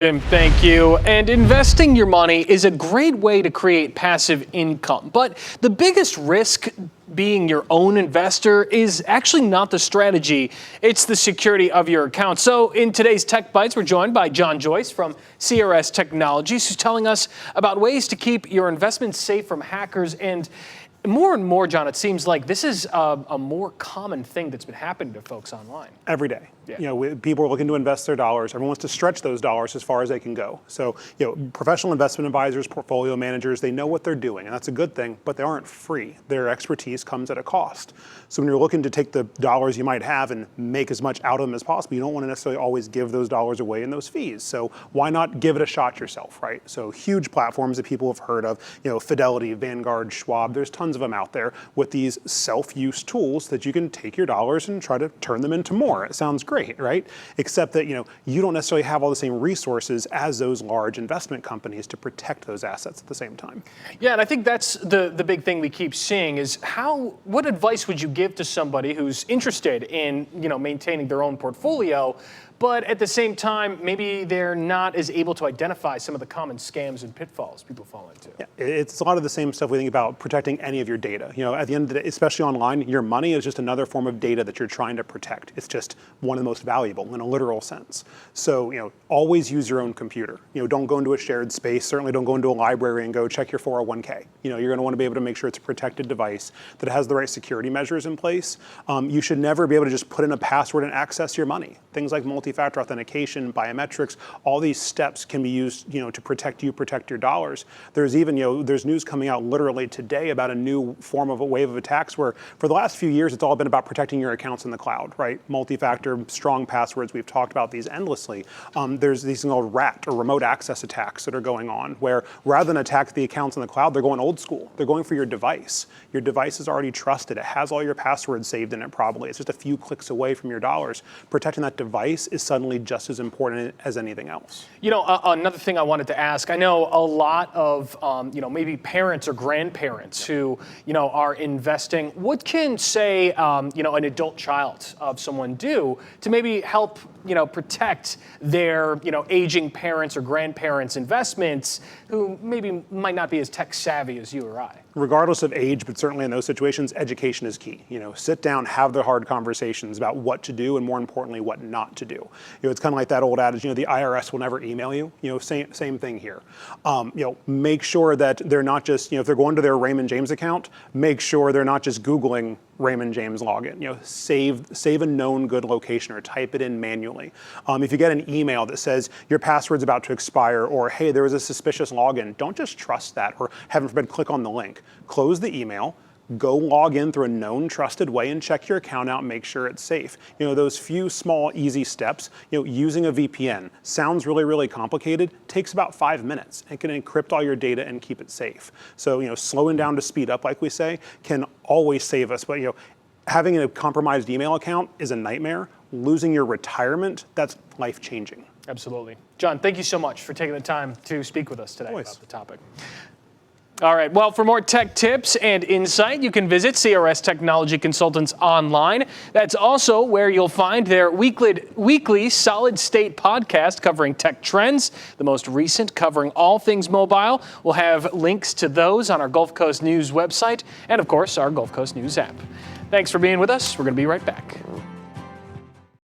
Jim, thank you. And investing your money is a great way to create passive income. But the biggest risk being your own investor is actually not the strategy, it's the security of your account. So in today's Tech Bites, we're joined by Joyce from CRS Technologies, who's telling us about ways to keep your investments safe from hackers. And more, John, it seems like this is a more common thing that's been happening to folks online. Every day. Yeah. People are looking to invest their dollars. Everyone wants to stretch those dollars as far as they can go. So, professional investment advisors, portfolio managers, they know what they're doing, and that's a good thing, but they aren't free. Their expertise comes at a cost. So when you're looking to take the dollars you might have and make as much out of them as possible, you don't want to necessarily always give those dollars away in those fees. So why not give it a shot yourself, right? So huge platforms that people have heard of, Fidelity, Vanguard, Schwab, there's tons of them out there with these self-use tools that you can take your dollars and try to turn them into more. It sounds great, right? Except that, you don't necessarily have all the same resources as those large investment companies to protect those assets at the same time. Yeah, and I think that's the big thing we keep seeing is what advice would you give to somebody who's interested in, maintaining their own portfolio, but at the same time, maybe they're not as able to identify some of the common scams and pitfalls people fall into? Yeah, it's a lot of the same stuff we think about protecting any of your data. At the end of the day, especially online, your money is just another form of data that you're trying to protect. It's just one of the most valuable in a literal sense. So, always use your own computer. Don't go into a shared space. Certainly don't go into a library and go check your 401k. You're going to want to be able to make sure it's a protected device, that it has the right security measures in place. You should never be able to just put in a password and access your money. Things like multi-factor authentication, biometrics, all these steps can be used, to protect your dollars. There's even, there's news coming out literally today about a new form of a wave of attacks where for the last few years, it's all been about protecting your accounts in the cloud, right? Multi-factor, strong passwords, we've talked about these endlessly. There's these things called RAT, or remote access attacks, that are going on where rather than attack the accounts in the cloud, they're going old school. They're going for your device. Your device is already trusted. It has all your passwords saved in it probably. It's just a few clicks away from your dollars. Protecting that device is suddenly just as important as anything else. Another thing I wanted to ask, I know a lot of, maybe parents or grandparents who, are investing. What can, say, an adult child of someone do to maybe help, protect their, aging parents or grandparents' investments who maybe might not be as tech savvy as you or I? Regardless of age, but certainly in those situations, education is key. Sit down, have the hard conversations about what to do and more importantly, what not to do. It's kind of like that old adage, the IRS will never email you. Same thing here. Make sure that they're not just, if they're going to their Raymond James account, make sure they're not just Googling Raymond James login. Save a known good location or type it in manually. If you get an email that says your password's about to expire or hey, there was a suspicious login, don't just trust that or heaven forbid click on the link. Close the email. Go log in through a known, trusted way and check your account out and make sure it's safe. Those few small, easy steps, using a VPN sounds really, really complicated, takes about 5 minutes and can encrypt all your data and keep it safe. So, slowing down to speed up, like we say, can always save us. But, having a compromised email account is a nightmare. Losing your retirement, that's life-changing. Absolutely. John, thank you so much for taking the time to speak with us today about the topic. All right, well, for more tech tips and insight, you can visit CRS Technology Consultants online. That's also where you'll find their weekly Solid State podcast covering tech trends, the most recent covering all things mobile. We'll have links to those on our Gulf Coast News website and, of course, our Gulf Coast News app. Thanks for being with us. We're going to be right back.